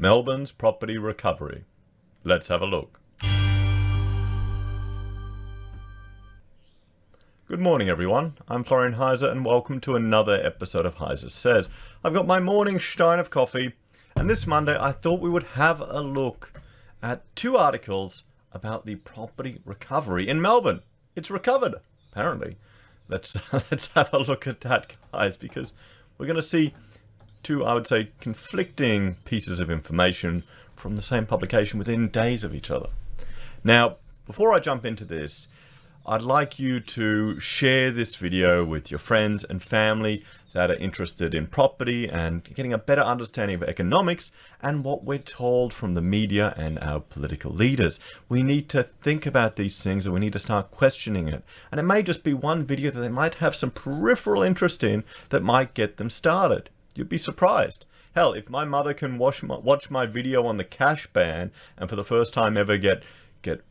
Melbourne's property recovery. Let's have a look. Good morning, everyone. I'm Florian Heise, and welcome to another episode of Heise Says. I've got my morning stein of coffee, and this Monday I thought we would have a look at two articles about the property recovery in Melbourne. It's recovered, apparently. Let's have a look at that, guys, because we're going to see two, I would say, conflicting pieces of information from the same publication within days of each other. Now, before I jump into this, I'd like you to share this video with your friends and family that are interested in property and getting a better understanding of economics and what we're told from the media and our political leaders. We need to think about these things, and we need to start questioning it. And it may just be one video that they might have some peripheral interest in that might get them started. You'd be surprised. Hell, if my mother can watch my video on the cash ban and for the first time ever get a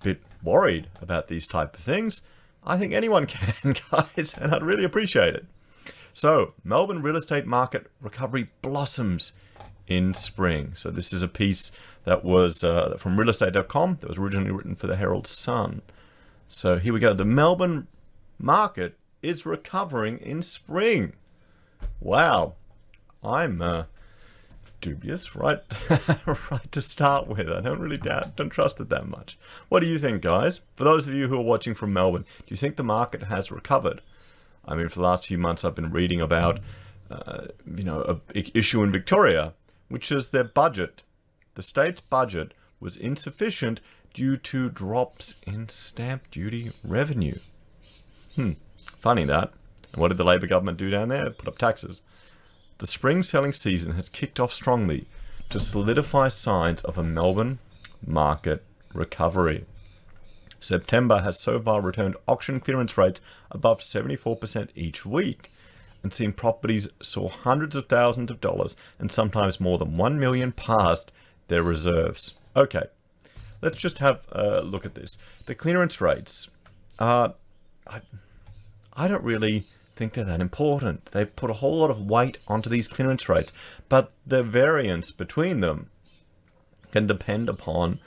bit worried about these type of things, I think anyone can, guys, and I'd really appreciate it. So, Melbourne real estate market recovery blossoms in spring. So this is a piece that was from realestate.com that was originally written for the Herald Sun. So here we go. The Melbourne market is recovering in spring. Wow. I'm dubious, right? Right to start with. I don't trust it that much. What do you think, guys? For those of you who are watching from Melbourne, do you think the market has recovered? I mean, for the last few months, I've been reading about, an issue in Victoria, which is their budget. The state's budget was insufficient due to drops in stamp duty revenue. Funny that. And what did the Labor government do down there? Put up taxes. The spring selling season has kicked off strongly to solidify signs of a Melbourne market recovery. September has so far returned auction clearance rates above 74% each week and seen properties soar hundreds of thousands of dollars and sometimes more than 1 million past their reserves. Okay, let's just have a look at this. The clearance rates, I don't really think they're that important. They put a whole lot of weight onto these clearance rates, but the variance between them can depend upon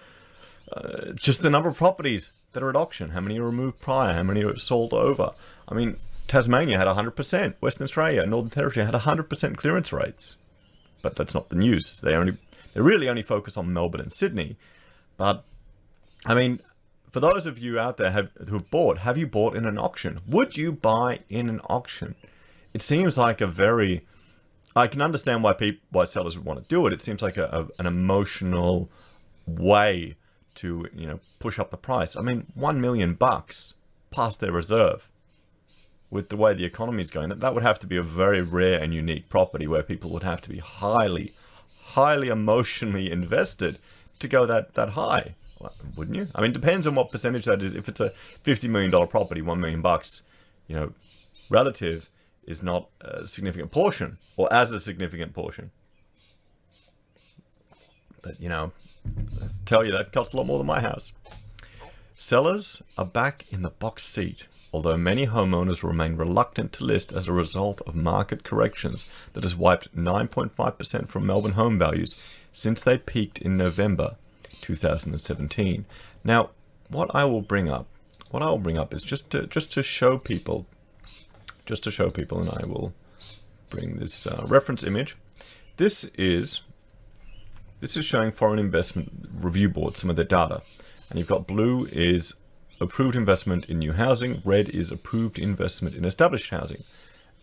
just the number of properties that are at auction, how many are removed prior, how many are sold over. I mean, Tasmania had 100%, Western Australia, Northern Territory had 100% clearance rates. But that's not the news. They really only focus on Melbourne and Sydney. But, I mean, for those of you out there who've bought, have you bought in an auction? Would you buy in an auction? It seems like I can understand why sellers would want to do it. It seems like an emotional way to push up the price. I mean, $1 million past their reserve with the way the economy is going, that would have to be a very rare and unique property where people would have to be highly emotionally invested to go that high, wouldn't you? I mean, depends on what percentage that is. If it's a $50 million property, $1 million, relative is not a significant portion or as a significant portion. But let's tell you, that costs a lot more than my house. Sellers are back in the box seat, although many homeowners remain reluctant to list as a result of market corrections that has wiped 9.5% from Melbourne home values since they peaked in November 2017. Now, what I will bring up is just to show people, and I will bring this reference image. This is showing Foreign Investment Review Board, some of their data. And you've got blue is approved investment in new housing, red is approved investment in established housing,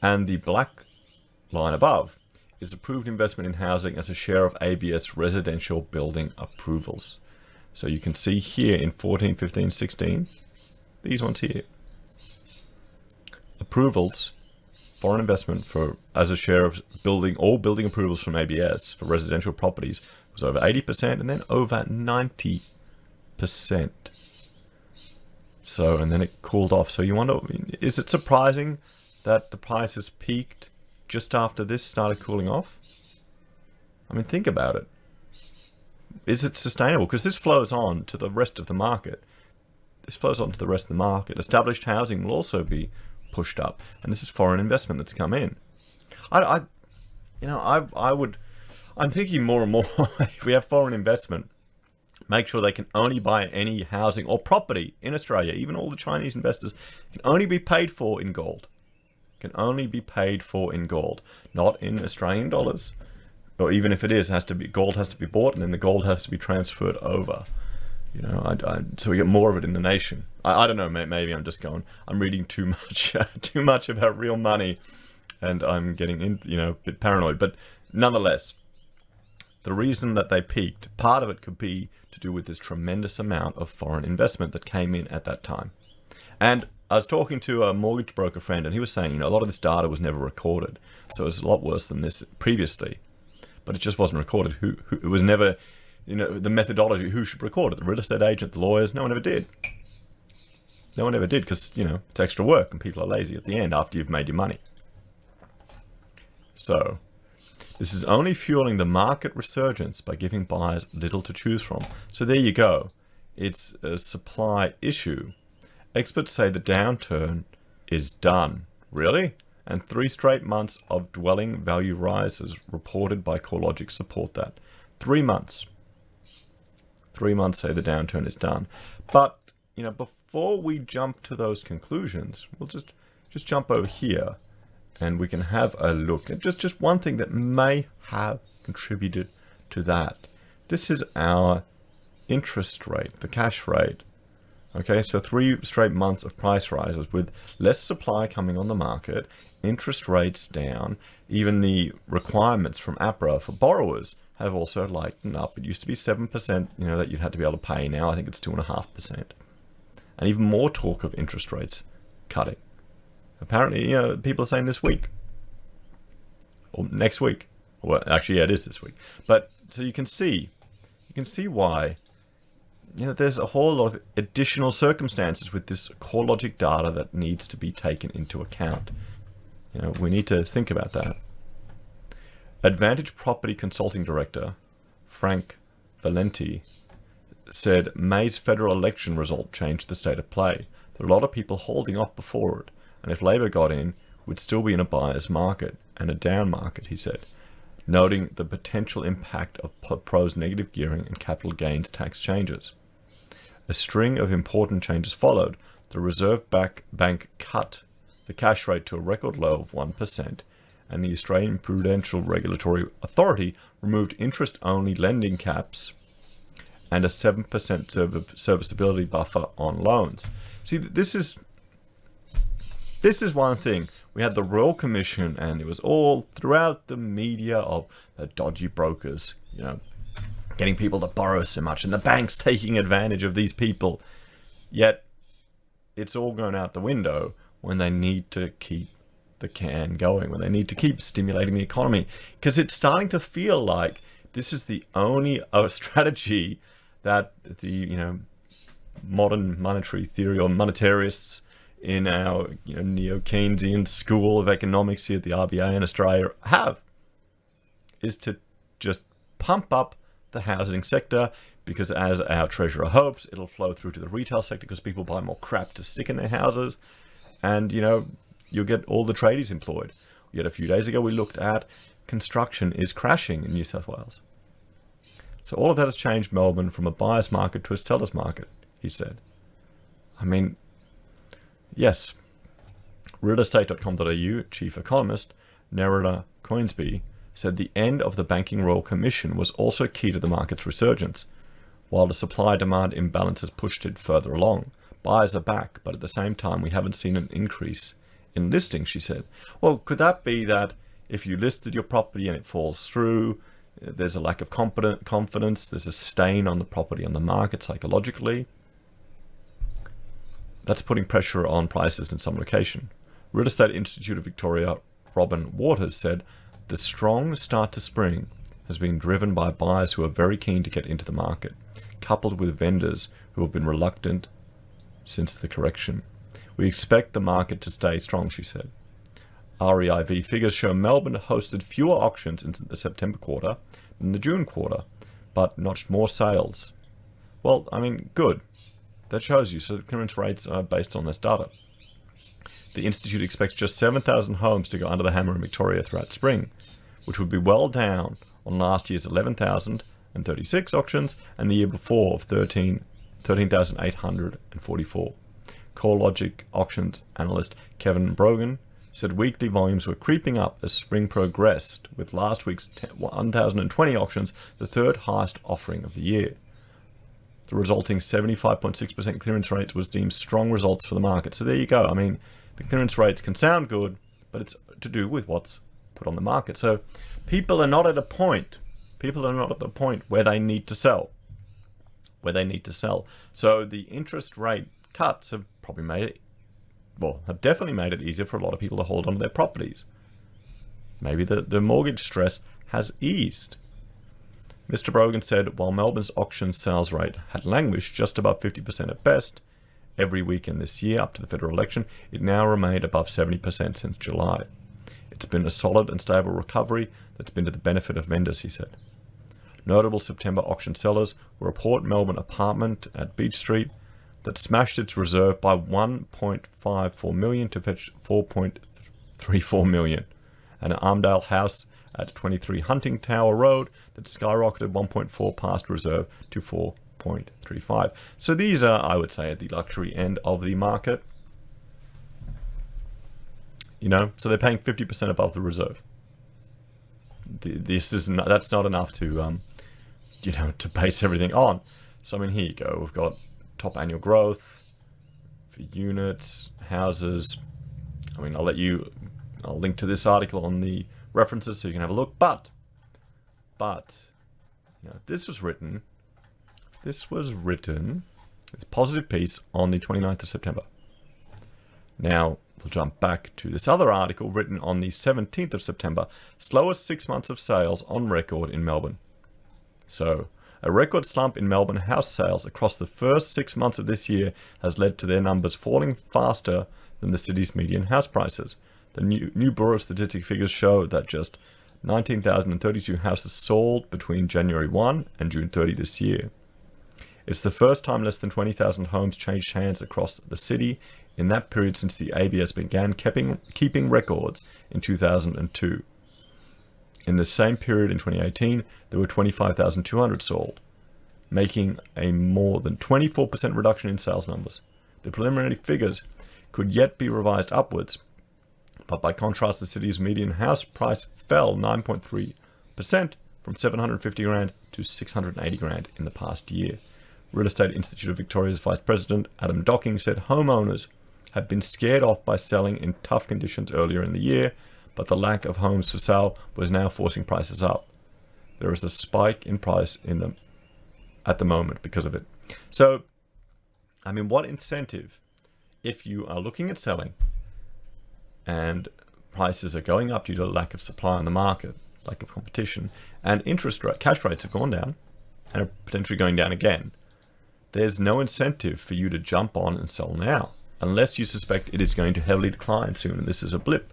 and the black line above is approved investment in housing as a share of ABS residential building approvals. So you can see here in 14, 15, 16, these ones here. Approvals, foreign investment as a share of all building approvals from ABS for residential properties was over 80% and then over 90%. So, and then it cooled off. So you wonder, is it surprising that the price has peaked just after this started cooling off? I mean, think about it. Is it sustainable? Because this flows on to the rest of the market. Established housing will also be pushed up, and this is foreign investment that's come in. I'm thinking more and more, if we have foreign investment, make sure they can only buy any housing or property in Australia. Even all the Chinese investors can only be paid for in gold. Can only be paid for in gold, not in Australian dollars. Or even if it is, gold has to be bought, and then the gold has to be transferred over. You know, so we get more of it in the nation. I don't know. Maybe I'm reading too much about real money, and I'm getting a bit paranoid. But nonetheless, the reason that they peaked, part of it could be to do with this tremendous amount of foreign investment that came in at that time. And I was talking to a mortgage broker friend, and he was saying, a lot of this data was never recorded, so it was a lot worse than this previously. But it just wasn't recorded. It was never, the methodology. Who should record it? The real estate agent, the lawyers. No one ever did. No one ever did because it's extra work, and people are lazy at the end after you've made your money. So this is only fueling the market resurgence by giving buyers little to choose from. So there you go. It's a supply issue. Experts say the downturn is done. Really? And 3 straight months of dwelling value rises reported by CoreLogic support that. 3 months. 3 months say the downturn is done. But, before we jump to those conclusions, we'll just jump over here and we can have a look at just one thing that may have contributed to that. This is our interest rate, the cash rate. Okay, so 3 straight months of price rises with less supply coming on the market, interest rates down, even the requirements from APRA for borrowers have also lightened up. It used to be 7%, that you'd had to be able to pay. Now I think it's 2.5%. And even more talk of interest rates cutting. Apparently, people are saying this week or next week. Well, actually, yeah, it is this week. But so you can see why. There's a whole lot of additional circumstances with this CoreLogic data that needs to be taken into account. We need to think about that. Advantage Property Consulting Director Frank Valenti said May's federal election result changed the state of play. There are a lot of people holding off before it, and if Labor got in, we'd still be in a buyer's market and a down market, he said, noting the potential impact of Pro's negative gearing and capital gains tax changes. A string of important changes followed. The Reserve Bank cut the cash rate to a record low of 1%, and the Australian Prudential Regulatory Authority removed interest-only lending caps and a 7% serviceability buffer on loans. See, this is one thing. We had the Royal Commission, and it was all throughout the media of the dodgy brokers, getting people to borrow so much, and the banks taking advantage of these people. Yet, it's all going out the window when they need to keep the can going, when they need to keep stimulating the economy. Because it's starting to feel like this is the only strategy that the modern monetary theory or monetarists in our neo-Keynesian school of economics here at the RBA in Australia have, is to just pump up the housing sector, because as our treasurer hopes, it'll flow through to the retail sector because people buy more crap to stick in their houses, and you'll get all the tradies employed. Yet a few days ago we looked at construction is crashing in New South Wales. So all of that has changed Melbourne from a buyer's market to a seller's market, he said. I mean, yes. Realestate.com.au chief economist Nerida Coinsby said the end of the Banking Royal Commission was also key to the market's resurgence. While the supply-demand imbalance has pushed it further along, buyers are back, but at the same time we haven't seen an increase in listings, she said. Well, could that be that if you listed your property and it falls through, there's a lack of confidence, there's a stain on the property on the market psychologically? That's putting pressure on prices in some location. Real Estate Institute of Victoria, Robin Waters said, the strong start to spring has been driven by buyers who are very keen to get into the market, coupled with vendors who have been reluctant since the correction. We expect the market to stay strong, she said. REIV figures show Melbourne hosted fewer auctions in the September quarter than the June quarter, but notched more sales. Well, I mean, good. That shows you. So the clearance rates are based on this data. The Institute expects just 7,000 homes to go under the hammer in Victoria throughout spring, which would be well down on last year's 11,036 auctions and the year before of 13,844. CoreLogic auctions analyst Kevin Brogan said weekly volumes were creeping up as spring progressed, with last week's 1,020 auctions the third highest offering of the year. The resulting 75.6% clearance rate was deemed strong results for the market. So there you go. I mean, the clearance rates can sound good, but it's to do with what's put on the market. So people are not at the point where they need to sell. So the interest rate cuts have probably have definitely made it easier for a lot of people to hold on to their properties. Maybe the mortgage stress has eased. Mr. Brogan said while Melbourne's auction sales rate had languished just above 50% at best every weekend this year up to the federal election, it now remained above 70% since July. It's been a solid and stable recovery that's been to the benefit of vendors, he said. Notable September auction sellers were a Port Melbourne apartment at Beach Street that smashed its reserve by 1.54 million to fetch 4.34 million, and an Armdale house at 23 Hunting Tower Road that skyrocketed 1.4 past reserve to 4.35. So these are, I would say, at the luxury end of the market. So they're paying 50% above the reserve. That's not enough to, to base everything on. So I mean, here you go. We've got top annual growth for units, houses. I mean, I'll link to this article on the references so you can have a look. But this was written, this positive piece on the 29th of September. Now, we'll jump back to this other article written on the 17th of September. Slowest 6 months of sales on record in Melbourne. So, a record slump in Melbourne house sales across the first 6 months of this year has led to their numbers falling faster than the city's median house prices. The new Bureau of Statistics figures show that just 19,032 houses sold between January 1 and June 30 this year. It's the first time less than 20,000 homes changed hands across the city in that period since the ABS began keeping records in 2002. In the same period in 2018, there were 25,200 sold, making a more than 24% reduction in sales numbers. The preliminary figures could yet be revised upwards, but by contrast, the city's median house price fell 9.3% from 750 grand to 680 grand in the past year. Real Estate Institute of Victoria's Vice President Adam Docking said homeowners had been scared off by selling in tough conditions earlier in the year, but the lack of homes for sale was now forcing prices up. There is a spike in price in them at the moment because of it. So, I mean, what incentive, if you are looking at selling and prices are going up due to a lack of supply on the market, lack of competition, and cash rates have gone down and are potentially going down again, there's no incentive for you to jump on and sell now, unless you suspect it is going to heavily decline soon and this is a blip.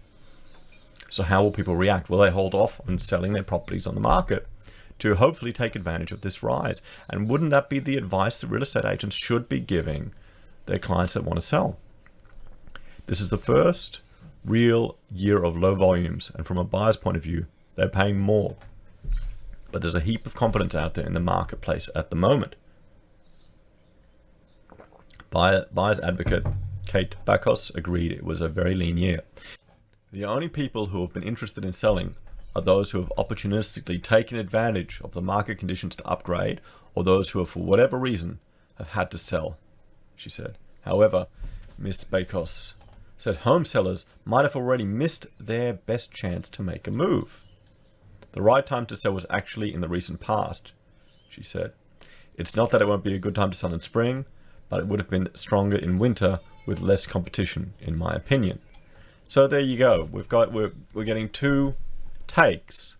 So how will people react? Will they hold off on selling their properties on the market to hopefully take advantage of this rise? And wouldn't that be the advice that real estate agents should be giving their clients that want to sell? This is the first real year of low volumes, and from a buyer's point of view, they're paying more. But there's a heap of confidence out there in the marketplace at the moment. Buyer's advocate Kate Bakos agreed it was a very lean year. The only people who have been interested in selling are those who have opportunistically taken advantage of the market conditions to upgrade, or those who have, for whatever reason, have had to sell, she said. However, Ms. Bakos said home sellers might have already missed their best chance to make a move. The right time to sell was actually in the recent past, she said. It's not that it won't be a good time to sell in spring, but it would have been stronger in winter with less competition, in my opinion. So there you go. We're getting two takes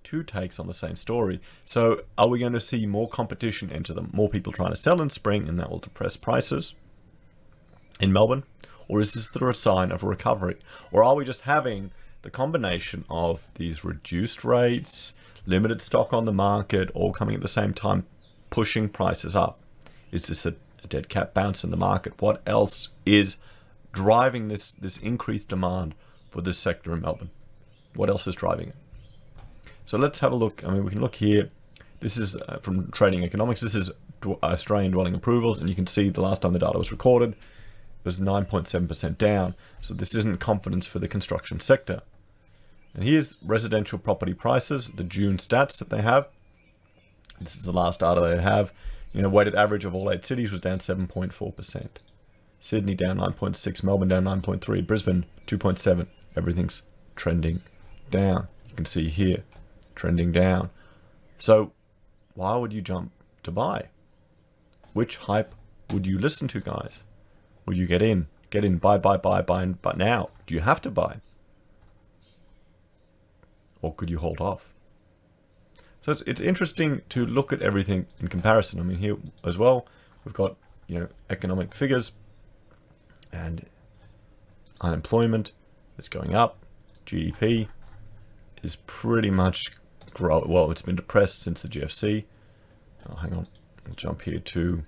on the same story. So are we going to see more competition enter them? More people trying to sell in spring, and that will depress prices in Melbourne? Or is this the sign of a recovery? Or are we just having the combination of these reduced rates, limited stock on the market, all coming at the same time, pushing prices up? Is this a dead cat bounce in the market? What else is driving this increased demand for this sector in Melbourne? What else is driving it? So let's have a look. I mean, we can look here. This is from Trading Economics. This is Australian dwelling approvals, and you can see the last time the data was recorded it was 9.7% down. So this isn't confidence for the construction sector. And here's residential property prices, the June stats that they have. This is the last data they have. You know, weighted average of all 8 cities was down 7.4%. Sydney down 9.6, Melbourne down 9.3, Brisbane 2.7. Everything's trending down. You can see here, trending down. So why would you jump to buy? Which hype would you listen to, guys? Would you get in, buy, but now? Do you have to buy? Or could you hold off? So it's interesting to look at everything in comparison. I mean, here as well, we've got, you know, economic figures, and unemployment is going up. GDP is pretty much growing. Well, it's been depressed since the GFC. Oh, hang on, I'll jump here to.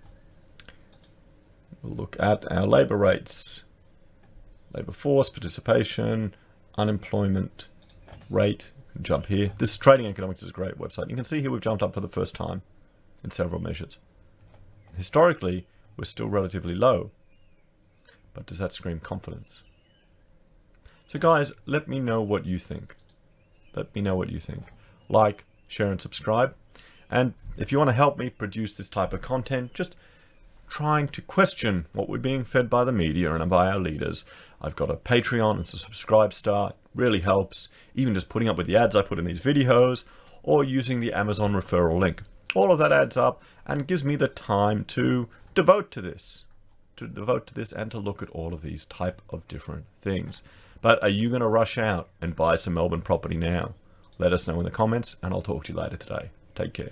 We'll look at our labour rates, labour force participation, unemployment rate. Jump here. This Trading Economics is a great website. You can see here we've jumped up for the first time in several measures. Historically, we're still relatively low, but does that scream confidence? So guys, let me know what you think. Let me know what you think. Like, share and subscribe. And if you want to help me produce this type of content, just trying to question what we're being fed by the media and by our leaders, I've got a Patreon. It's a subscribe star. Really helps. Even just putting up with the ads I put in these videos, or using the Amazon referral link. All of that adds up and gives me the time to devote to this. And to look at all of these type of different things. But are you going to rush out and buy some Melbourne property now? Let us know in the comments, and I'll talk to you later today. Take care.